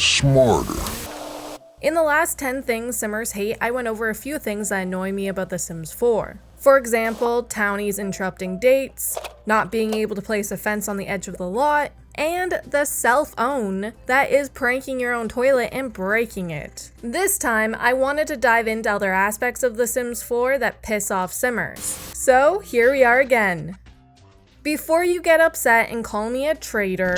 smarter. In the last 10 things Simmers hate, I went over a few things that annoy me about The Sims 4. For example, townies interrupting dates, not being able to place a fence on the edge of the lot, and the self-own that is pranking your own toilet and breaking it. This time, I wanted to dive into other aspects of The Sims 4 that piss off Simmers. So, here we are again. Before you get upset and call me a traitor,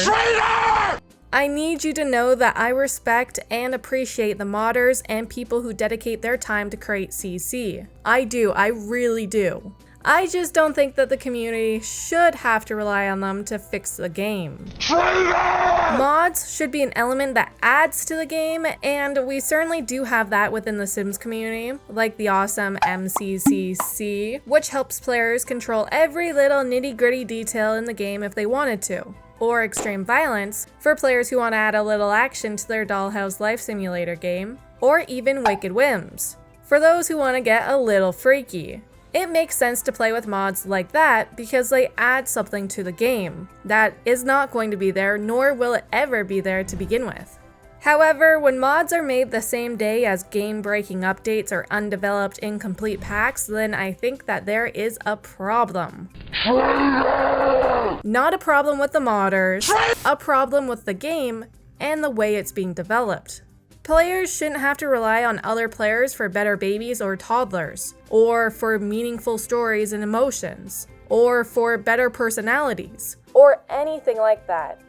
I need you to know that I respect and appreciate the modders and people who dedicate their time to create CC. I do, I really do. I just don't think that the community should have to rely on them to fix the game. Mods should be an element that adds to the game, and we certainly do have that within the Sims community, like the awesome MCCC, which helps players control every little nitty-gritty detail in the game if they wanted to. Or Extreme Violence, for players who want to add a little action to their Dollhouse Life Simulator game. Or even Wicked Whims, for those who want to get a little freaky. It makes sense to play with mods like that because they add something to the game that is not going to be there, nor will it ever be there to begin with. However, when mods are made the same day as game-breaking updates or undeveloped incomplete packs, then I think that there is a problem. Not a problem with the modders, a problem with the game and the way it's being developed. Players shouldn't have to rely on other players for better babies or toddlers, or for meaningful stories and emotions, or for better personalities, or anything like that.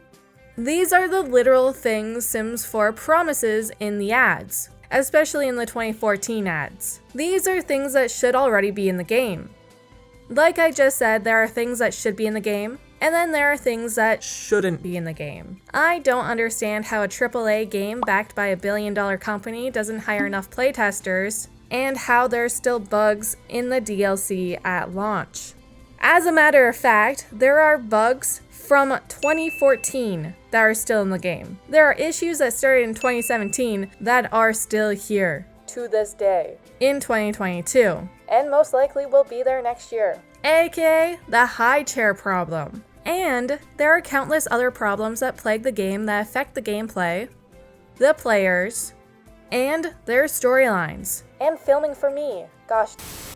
These are the literal things Sims 4 promises in the ads, especially in the 2014 ads. These are things that should already be in the game. Like I just said, there are things that should be in the game, and then there are things that shouldn't be in the game. I don't understand how a AAA game backed by $1 billion company doesn't hire enough playtesters, and how there's still bugs in the DLC at launch. As a matter of fact, there are bugs from 2014 that are still in the game. There are issues that started in 2017 that are still here to this day in 2022, and most likely will be there next year, aka the high chair problem. And there are countless other problems that plague the game that affect the gameplay, the players, and their storylines. And filming for me, gosh.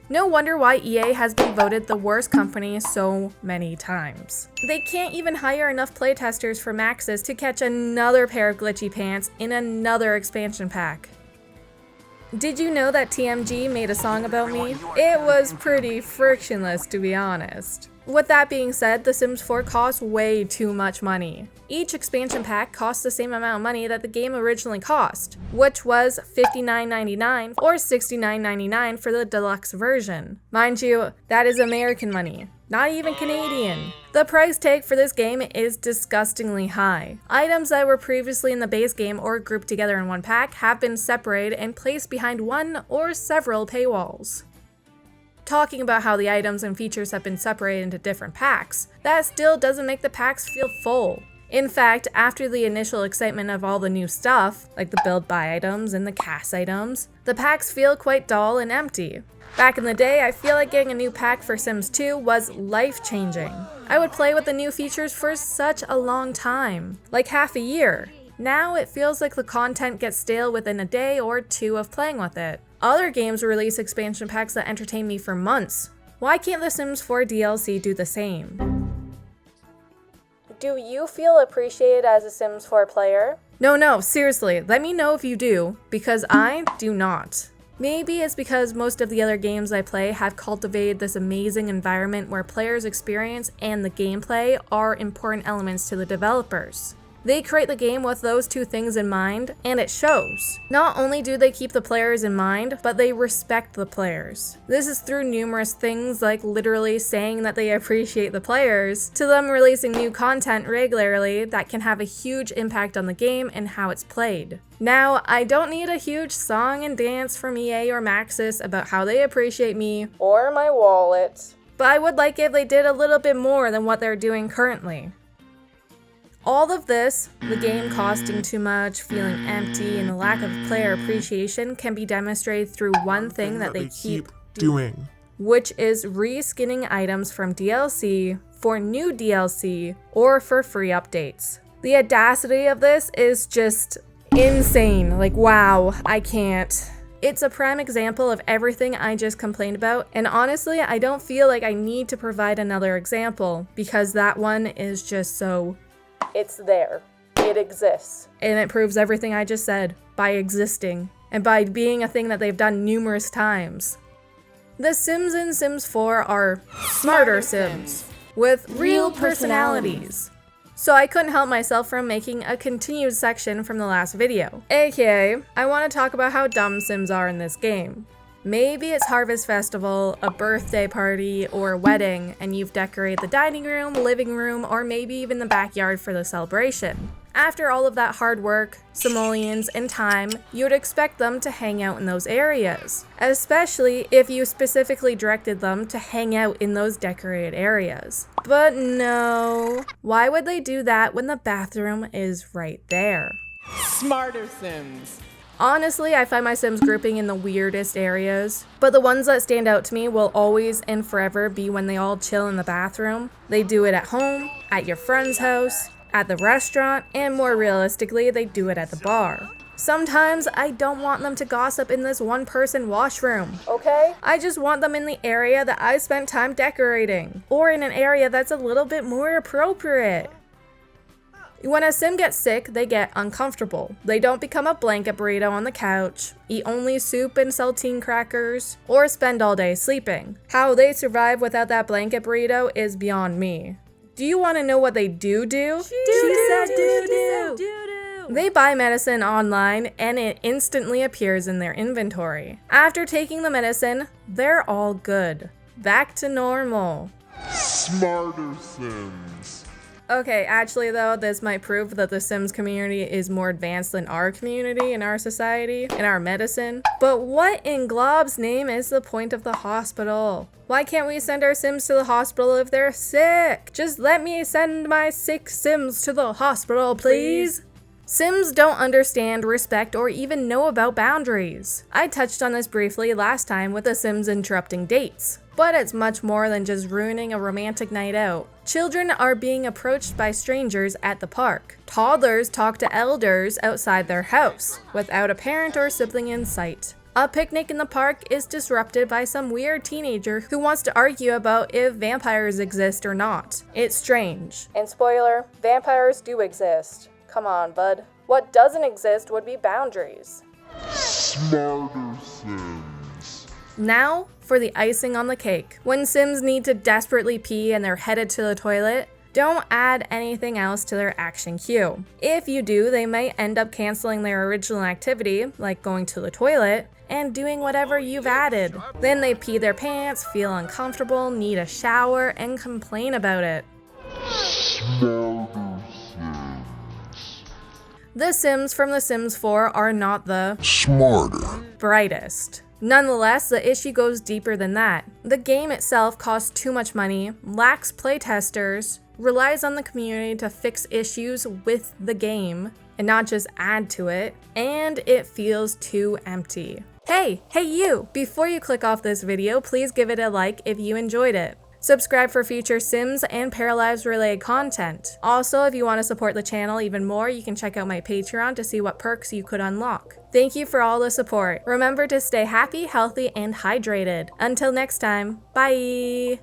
No wonder why EA has been voted the worst company so many times. They can't even hire enough playtesters for Maxis to catch another pair of glitchy pants in another expansion pack. Did you know that TMG made a song about me? It was pretty frictionless, to be honest. With that being said, The Sims 4 costs way too much money. Each expansion pack costs the same amount of money that the game originally cost, which was $59.99 or $69.99 for the deluxe version. Mind you, that is American money, not even Canadian. The price tag for this game is disgustingly high. Items that were previously in the base game or grouped together in one pack have been separated and placed behind one or several paywalls. Talking about how the items and features have been separated into different packs, that still doesn't make the packs feel full. In fact, after the initial excitement of all the new stuff, like the build buy items and the cast items, the packs feel quite dull and empty. Back in the day, I feel like getting a new pack for Sims 2 was life-changing. I would play with the new features for such a long time, like half a year. Now it feels like the content gets stale within a day or two of playing with it. Other games release expansion packs that entertain me for months. Why can't The Sims 4 DLC do the same? Do you feel appreciated as a Sims 4 player? No, seriously, let me know if you do, because I do not. Maybe it's because most of the other games I play have cultivated this amazing environment where players' experience and the gameplay are important elements to the developers. They create the game with those two things in mind, and it shows. Not only do they keep the players in mind, but they respect the players. This is through numerous things like literally saying that they appreciate the players, to them releasing new content regularly that can have a huge impact on the game and how it's played. Now, I don't need a huge song and dance from EA or Maxis about how they appreciate me or my wallet, but I would like if they did a little bit more than what they're doing currently. All of this, the game costing too much, feeling empty, and the lack of player appreciation can be demonstrated through one thing that they keep doing, which is reskinning items from DLC for new DLC or for free updates. The audacity of this is just Insane. Like, wow, I can't. It's a prime example of everything I just complained about, and honestly, I don't feel like I need to provide another example, because that one is just so... It's there. It exists. And it proves everything I just said, by existing, and by being a thing that they've done numerous times. The Sims in Sims 4 are smarter Sims, with real personalities. So I couldn't help myself from making a continued section from the last video. AKA, I want to talk about how dumb Sims are in this game. Maybe it's Harvest Festival, a birthday party, or a wedding, and you've decorated the dining room, living room, or maybe even the backyard for the celebration. After all of that hard work, simoleons, and time, you would expect them to hang out in those areas, especially if you specifically directed them to hang out in those decorated areas. But no. Why would they do that when the bathroom is right there? Smarter Sims. Honestly, I find my Sims grouping in the weirdest areas, but the ones that stand out to me will always and forever be when they all chill in the bathroom. They do it at home, at your friend's house, at the restaurant, and more realistically, they do it at the bar. Sometimes I don't want them to gossip in this one-person washroom, okay? I just want them in the area that I spent time decorating, or in an area that's a little bit more appropriate. When a Sim gets sick, they get uncomfortable. They don't become a blanket burrito on the couch, eat only soup and saltine crackers, or spend all day sleeping. How they survive without that blanket burrito is beyond me. Do you want to know what they do? She said do. They buy medicine online and it instantly appears in their inventory. After taking the medicine, they're all good. Back to normal. Smarter Sims. Okay, actually though, this might prove that the Sims community is more advanced than our community in our society, in our medicine. But what in Glob's name is the point of the hospital? Why can't we send our Sims to the hospital if they're sick? Just let me send my sick Sims to the hospital, please. Sims don't understand, respect, or even know about boundaries. I touched on this briefly last time with the Sims interrupting dates. But it's much more than just ruining a romantic night out. Children are being approached by strangers at the park. Toddlers talk to elders outside their house, without a parent or sibling in sight. A picnic in the park is disrupted by some weird teenager who wants to argue about if vampires exist or not. It's strange. And spoiler, vampires do exist. Come on, bud. What doesn't exist would be boundaries. Smarter Sims. Now, for the icing on the cake. When Sims need to desperately pee and they're headed to the toilet, don't add anything else to their action queue. If you do, they might end up canceling their original activity, like going to the toilet, and doing whatever you've added. Then they pee their pants, feel uncomfortable, need a shower, and complain about it. Smarter Sims. The Sims from The Sims 4 are not the Smarter. brightest. Nonetheless, the issue goes deeper than that. The game itself costs too much money, lacks playtesters, relies on the community to fix issues with the game, and not just add to it, and it feels too empty. Hey you! Before you click off this video, please give it a like if you enjoyed it. Subscribe for future Sims and Paralives related content. Also, if you want to support the channel even more, you can check out my Patreon to see what perks you could unlock. Thank you for all the support. Remember to stay happy, healthy, and hydrated. Until next time, bye!